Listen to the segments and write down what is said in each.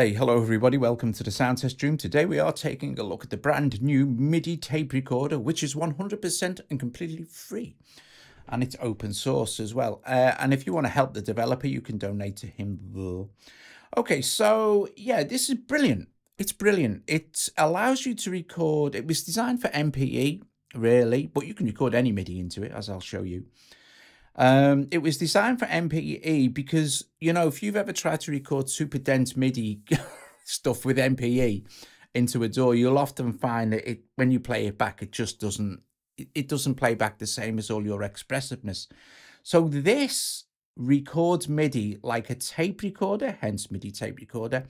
Hey, hello everybody, welcome to the sound test room. Today we are taking a look at the brand new Midi tape recorder, which is 100% and completely free. And it's open source as well. And if you want to help the developer, you can donate to him. Okay, so yeah, this is brilliant. It's brilliant. It allows you to record. It was designed for MPE, really, but you can record any Midi into it, as I'll show you. It was designed for MPE because, you know, if you've ever tried to record super dense MIDI stuff with MPE into a DAW, you'll often find that when you play it back, it just doesn't play back the same as all your expressiveness. So this records MIDI like a tape recorder, hence MIDI tape recorder.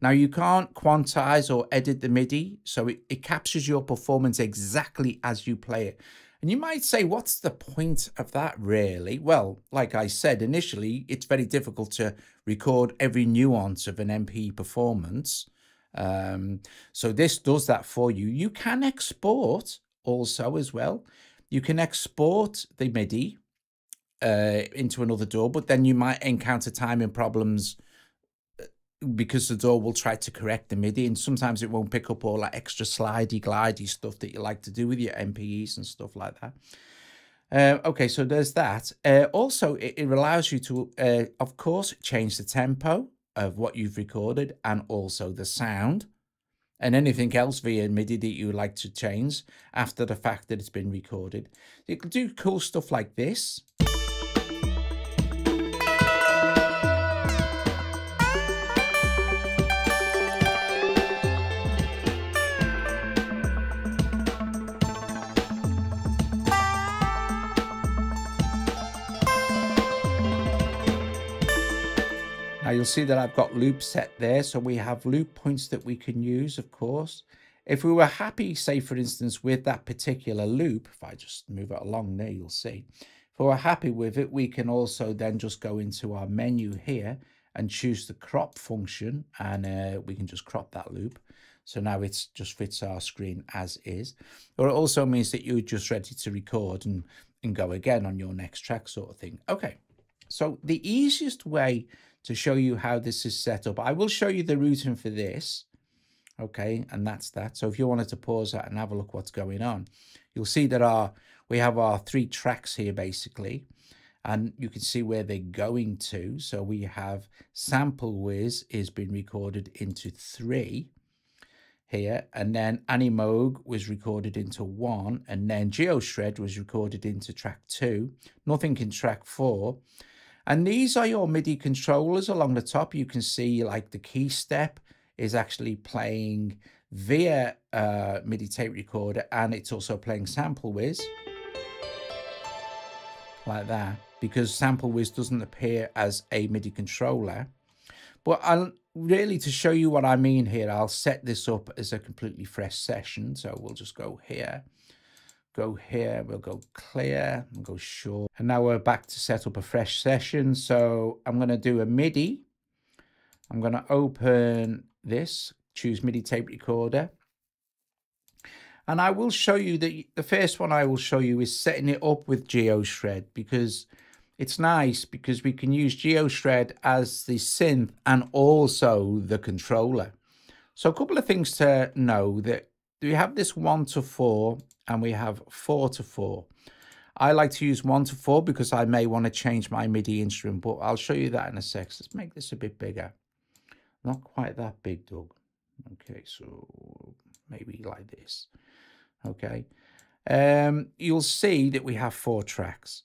Now you can't quantize or edit the MIDI, so it captures your performance exactly as you play it. And you might say, what's the point of that really? Well, like I said, initially, it's very difficult to record every nuance of an MPE performance. So this does that for you. You can export also as well. You can export the MIDI into another DAW, but then you might encounter timing problems because the DAW will try to correct the MIDI, and sometimes it won't pick up all that extra slidey, glidey stuff that you like to do with your MPEs and stuff like that. Okay, so there's that. Also, it allows you to, of course, change the tempo of what you've recorded and also the sound and anything else via MIDI that you would like to change after the fact that it's been recorded. You can do cool stuff like this. Now you'll see that I've got loops set there, so we have loop points that we can use, of course. If we were happy, say for instance, with that particular loop, if I just move it along there, you'll see. If we're happy with it, we can also then just go into our menu here and choose the crop function, and we can just crop that loop. So now it just fits our screen as is. Or it also means that you're just ready to record and go again on your next track sort of thing. Okay, so the easiest way to show you how this is set up, I will show you the routing for this. Okay, and that's that. So if you wanted to pause that and have a look what's going on, you'll see that we have our 3 tracks here basically, and you can see where they're going to. So we have Sample Whiz is being recorded into 3 here, and then Animoog was recorded into 1, and then Geoshred was recorded into track 2, nothing in track 4. And these are your MIDI controllers along the top. You can see like the key step is actually playing via MIDI tape recorder, and it's also playing Sample Whiz like that, because Sample Whiz doesn't appear as a MIDI controller. But really, to show you what I mean here, I'll set this up as a completely fresh session. So we'll just go here. Go here, we'll go clear and go short. And now we're back to set up a fresh session. So I'm going to do a MIDI. I'm going to open this, choose MIDI tape recorder. And I will show you that the first one I will show you is setting it up with Geoshred, because it's nice because we can use Geoshred as the synth and also the controller. So a couple of things to know, that we have this 1 to 4 and we have 4 to 4. I like to use 1 to 4 because I may want to change my MIDI instrument, but I'll show you that in a sec. Let's make this a bit bigger. Not quite that big, Doug. Okay, so maybe like this. Okay. You'll see that we have 4 tracks.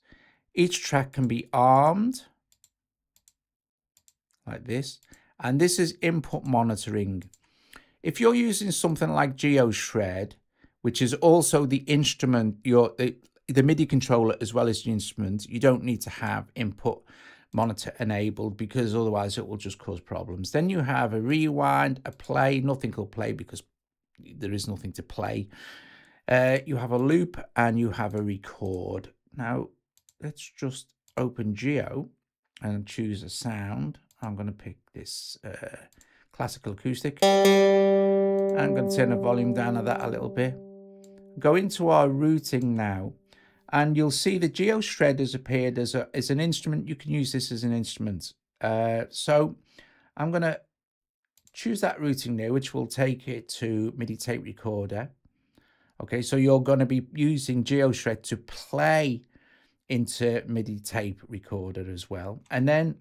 Each track can be armed like this, and this is input monitoring. If you're using something like Geoshred, which is also the instrument, the MIDI controller as well as the instrument, you don't need to have input monitor enabled, because otherwise it will just cause problems. Then you have a rewind, a play. Nothing will play because there is nothing to play. You have a loop and you have a record. Now let's just open Geo and choose a sound. I'm going to pick this classical acoustic. I'm going to turn the volume down of that a little bit. Go into our routing now, and you'll see the Geoshred has appeared as an instrument. You can use this as an instrument. So I'm going to choose that routing there, which will take it to MIDI tape recorder. Okay, so you're going to be using Geoshred to play into MIDI tape recorder as well. And then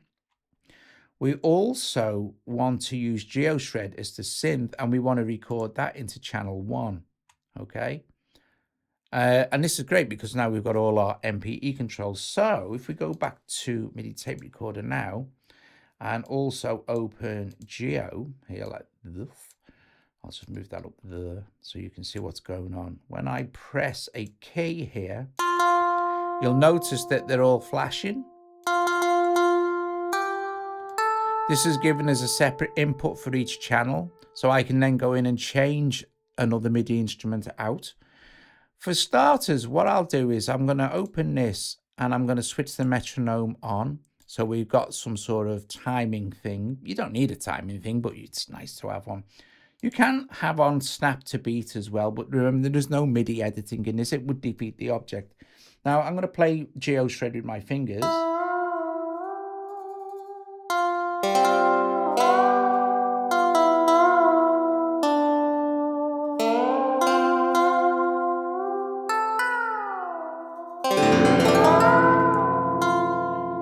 we also want to use Geoshred as the synth, and we want to record that into channel 1. Okay. And this is great because now we've got all our MPE controls. So if we go back to MIDI tape recorder now and also open Geo here like this, I'll just move that up there so you can see what's going on. When I press a key here, you'll notice that they're all flashing. This is given as a separate input for each channel, so I can then go in and change another MIDI instrument out. For starters, what I'll do is I'm going to open this and I'm going to switch the metronome on. So we've got some sort of timing thing. You don't need a timing thing, but it's nice to have one. You can have on snap to beat as well, but remember there's no MIDI editing in this. It would defeat the object. Now I'm going to play Geoshred with my fingers.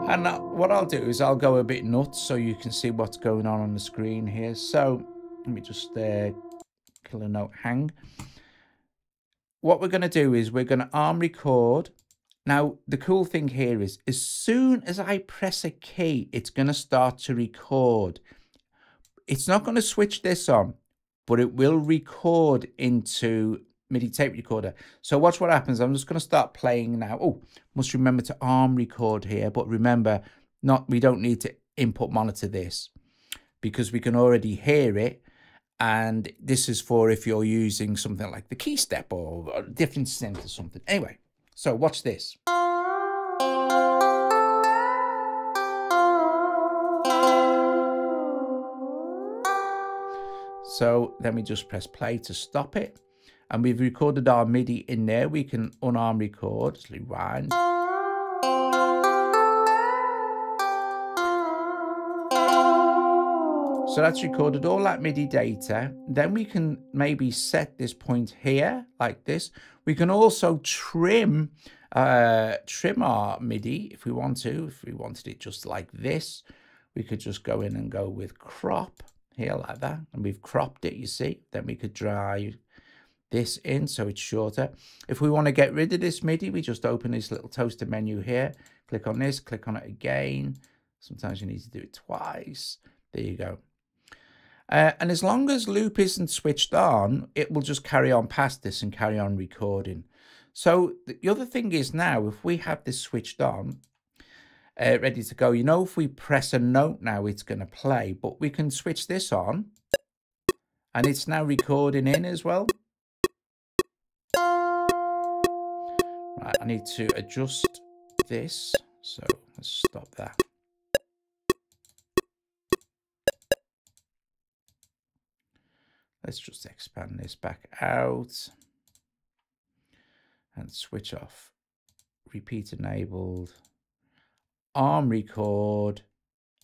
And what I'll do is I'll go a bit nuts so you can see what's going on the screen here. So let me just kill a note hang. What we're going to do is we're going to arm record. Now, the cool thing here is as soon as I press a key, it's going to start to record. It's not going to switch this on, but it will record into MIDI tape recorder. So watch what happens. I'm just going to start playing now. Oh, must remember to arm record here, but remember, we don't need to input monitor this because we can already hear it. And this is for if you're using something like the key step or a different synth or something. Anyway, so watch this. So then we just press play to stop it. And we've recorded our MIDI in there. We can unarm record, just rewind. So that's recorded all that MIDI data. Then we can maybe set this point here like this. We can also trim our MIDI if we want to. If we wanted it just like this, we could just go in and go with crop here like that. And we've cropped it, you see. Then we could drive this in so it's shorter. If we want to get rid of this MIDI, we just open this little toaster menu here. Click on this, click on it again. Sometimes you need to do it twice. There you go. And as long as loop isn't switched on, it will just carry on past this and carry on recording. So the other thing is now, if we have this switched on, ready to go, you know, if we press a note now, it's going to play, but we can switch this on and it's now recording in as well. Right, I need to adjust this. So let's stop that. Let's just expand this back out and switch off. Repeat enabled. Arm record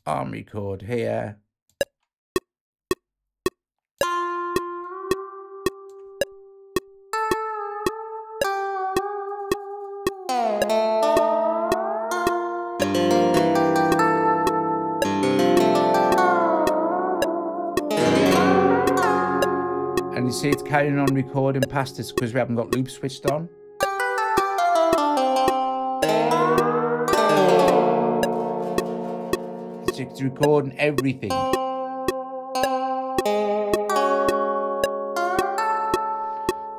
here. And you see it's carrying on recording past this because we haven't got loop switched on. It's recording everything.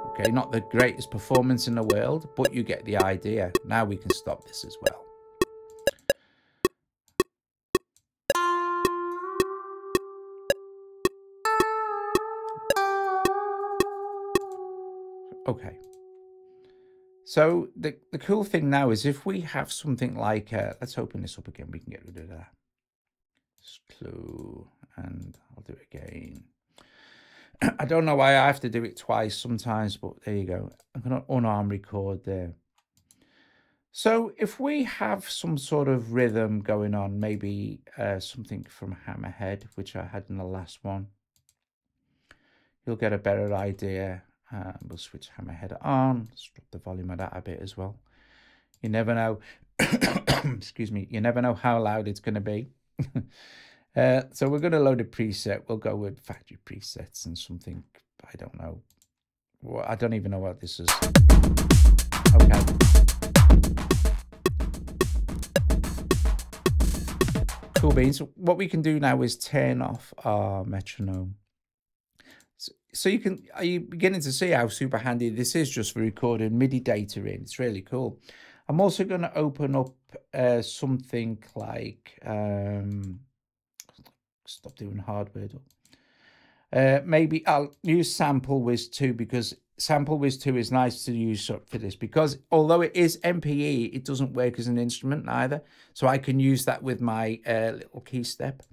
Okay, not the greatest performance in the world, but you get the idea. Now we can stop this as well. Okay, so the cool thing now is if we have something like, let's open this up again, we can get rid of that. Clue, and I'll do it again. I don't know why I have to do it twice sometimes, but there you go. I'm going to unarm record there. So if we have some sort of rhythm going on, maybe something from Hammerhead, which I had in the last one. you'll get a better idea. We'll switch hammerhead on. Let's drop the volume of that a bit as well. You never know. Excuse me. You never know how loud it's going to be. So we're going to load a preset. We'll go with factory presets and something. I don't know. Well, I don't even know what this is. Okay. Cool beans. What we can do now is turn off our metronome. So are you beginning to see how super handy this is just for recording MIDI data in? It's really cool. I'm also going to open up something like, stop doing hardware. Maybe I'll use Sample Wiz 2 because Sample Wiz 2 is nice to use for this, because although it is MPE, it doesn't work as an instrument either. So I can use that with my little key step.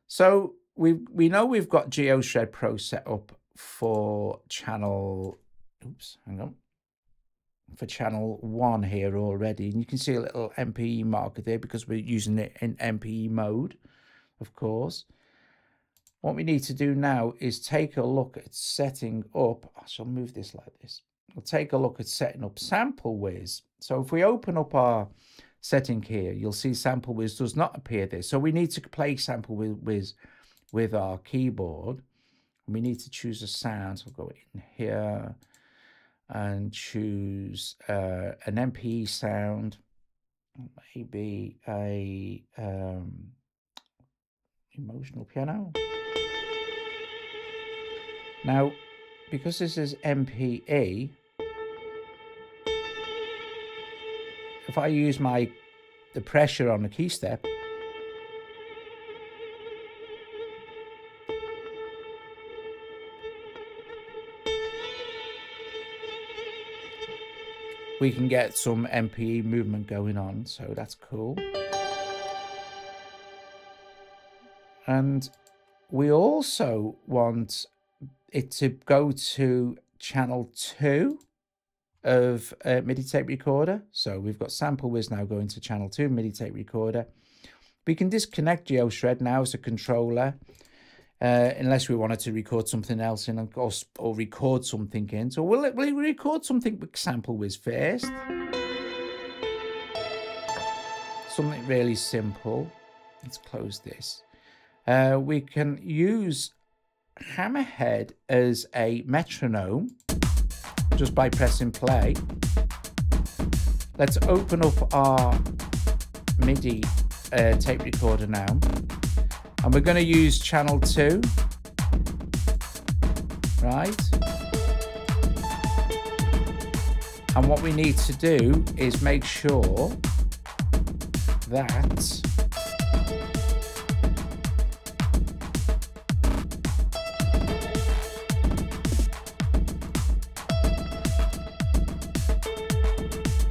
So we know we've got Geoshred Pro set up for channel, for channel 1 here already. And you can see a little MPE marker there because we're using it in MPE mode, of course. What we need to do now is take a look at setting up. I shall move this like this. We'll take a look at setting up Sample Wiz. So if we open up our setting here, you'll see Sample Wiz does not appear there. So we need to play Sample Wiz with our keyboard. We need to choose a sound. So we'll go in here and choose an MPE sound, maybe a emotional piano. Now, because this is MPE, if I use the pressure on the key step, we can get some MPE movement going on, so that's cool. And we also want it to go to channel 2 of MIDI tape recorder. So we've got Sample Wiz now going to channel 2 MIDI tape recorder. We can disconnect Geoshred now as a controller, unless we wanted to record something else in, or record something in. So we'll record something with Sample Wiz first. Something really simple. Let's close this. We can use hammerhead as a metronome just by pressing play. Let's open up our MIDI tape recorder now, and we're going to use channel 2, right? And what we need to do is make sure that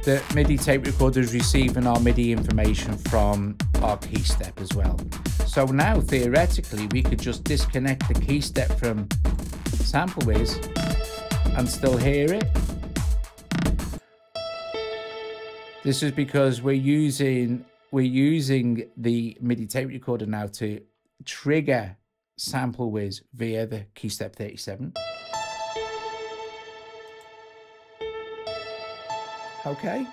the MIDI tape recorder is receiving our MIDI information from our key step as well. So now theoretically we could just disconnect the key step from Sample Wiz and still hear it. This is because we're using the MIDI tape recorder now to trigger Sample Wiz via the key step 37. Okay.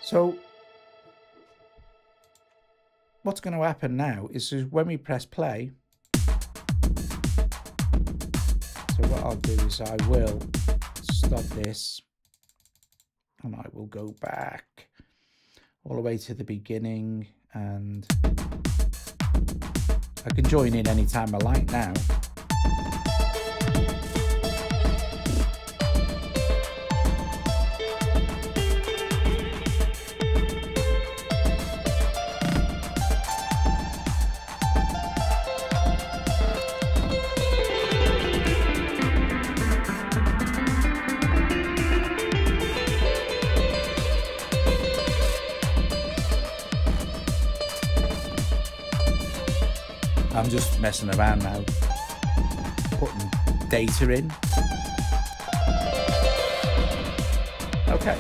So what's going to happen now is when we press play, so what I'll do is I will stop this and I will go back all the way to the beginning, and I can join in anytime I like now. I'm just messing around now, putting data in. Okay.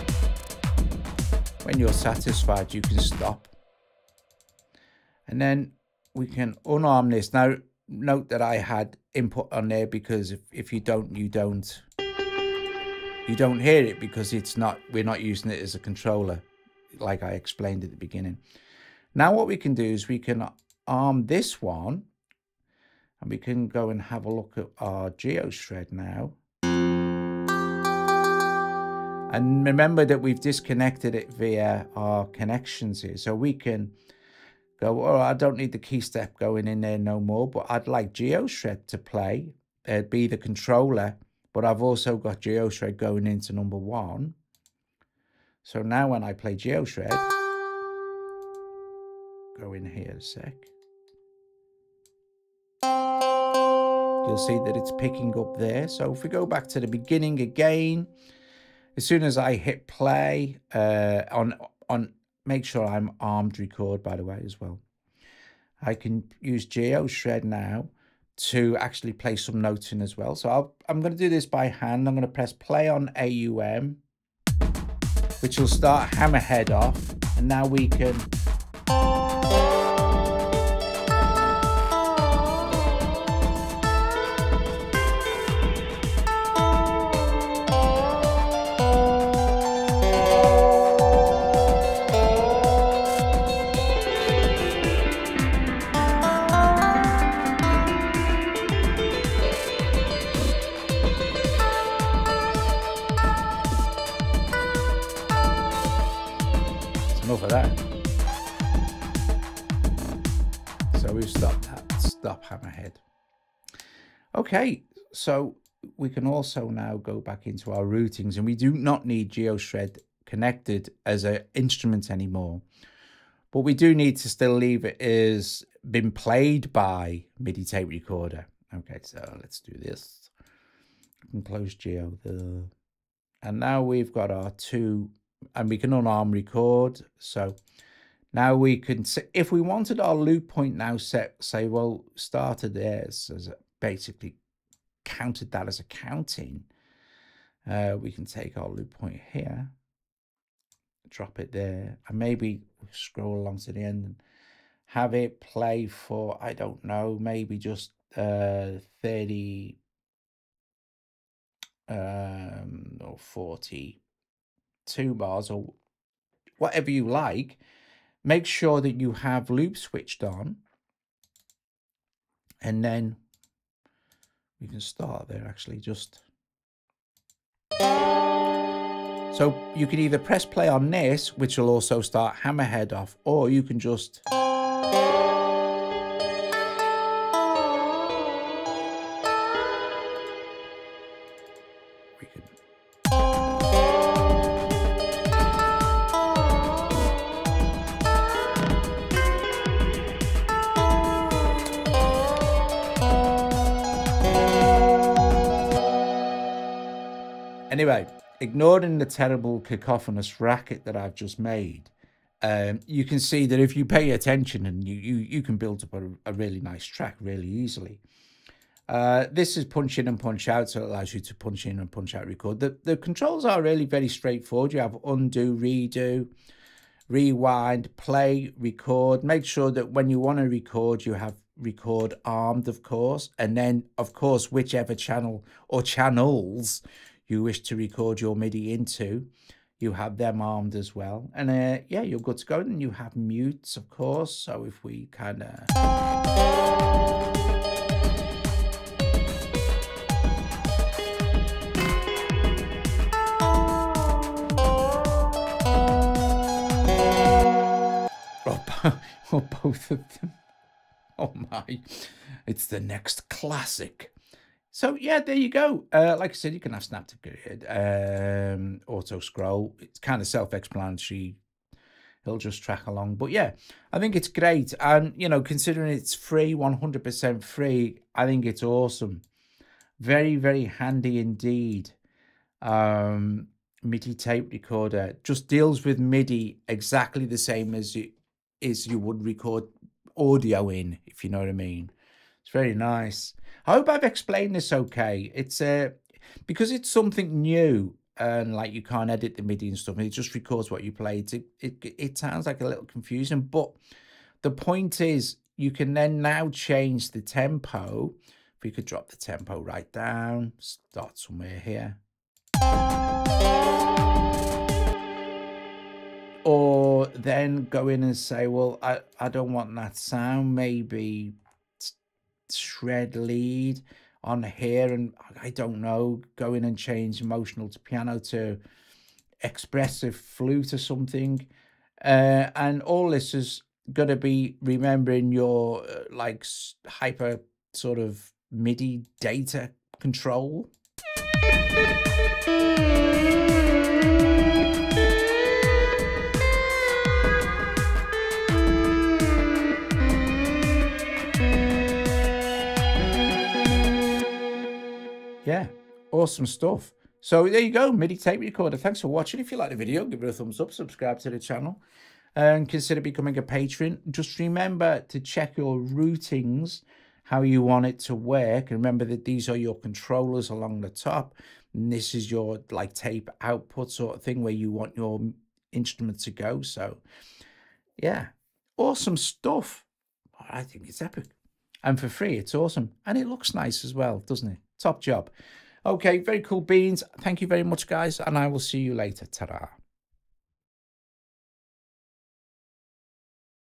When you're satisfied, you can stop. And then we can unarm this. Now, note that I had input on there because if you don't hear it because we're not using it as a controller, like I explained at the beginning. Now what we can do is we can arm this one, and we can go and have a look at our Geoshred now. And remember that we've disconnected it via our connections here. So we can go, oh, I don't need the key step going in there no more, but I'd like Geoshred to play, be the controller, but I've also got Geoshred going into number 1. So now when I play Geoshred, go in here a sec. You'll see that it's picking up there. So if we go back to the beginning again, as soon as I hit play make sure I'm armed record, by the way, as well. I can use Geoshred now to actually play some notes in as well. So I'm going to do this by hand. I'm going to press play on AUM, which will start Hammerhead off. And now we can... Enough of that. So we've stopped that. Stop Hammerhead. Okay, so we can also now go back into our routings, and we do not need Geoshred connected as an instrument anymore, but we do need to still leave it as been played by MIDI tape recorder. Okay, so let's do this. We can close Geo there, and now we've got our 2. And we can unarm record. So now we can, if we wanted our loop point now set, say, well, started there as basically counted that as a counting. We can take our loop point here, drop it there, and maybe scroll along to the end and have it play for, I don't know, maybe just 30 or 40. 2 bars or whatever you like. Make sure that you have loop switched on, and then we can start there actually. Just so you can either press play on this, which will also start Hammerhead off, or you can just Anyway, ignoring the terrible cacophonous racket that I've just made, you can see that if you pay attention, and you can build up a really nice track really easily. This is punch in and punch out, so it allows you to punch in and punch out record. The controls are really very straightforward. You have undo, redo, rewind, play, record. Make sure that when you want to record, you have record armed, of course, and then, of course, whichever channel or channels you wish to record your MIDI into, you have them armed as well. And yeah, you're good to go. And you have mutes, of course. So if we kind of... or both of them. Oh my, it's the next classic. So yeah, there you go. Like I said, you can have snap to grid, auto scroll. It's kind of self-explanatory. He'll just track along. But yeah, I think it's great. And, you know, considering it's free, 100% free, I think it's awesome. Very, very handy indeed. MIDI tape recorder just deals with MIDI exactly the same as you would record audio in, if you know what I mean. It's very nice. I hope I've explained this okay. It's because it's something new, and like you can't edit the MIDI and stuff, and it just records what you play. It sounds like a little confusing, but the point is you can then now change the tempo. If we could drop the tempo right down, start somewhere here. Or then go in and say, well, I don't want that sound, maybe shred lead on here, and I don't know, go in and change emotional to piano to expressive flute or something. And all this is going to be remembering your like hyper sort of MIDI data control. Yeah, awesome stuff. So there you go, MIDI tape recorder. Thanks for watching. If you like the video, give it a thumbs up, subscribe to the channel, and consider becoming a patron. Just remember to check your routings, how you want it to work. And remember that these are your controllers along the top. And this is your like tape output sort of thing where you want your instrument to go. So yeah, awesome stuff. I think it's epic. And for free, it's awesome. And it looks nice as well, doesn't it? Top job. Okay, very cool beans. Thank you very much, guys. And I will see you later. Ta-ra.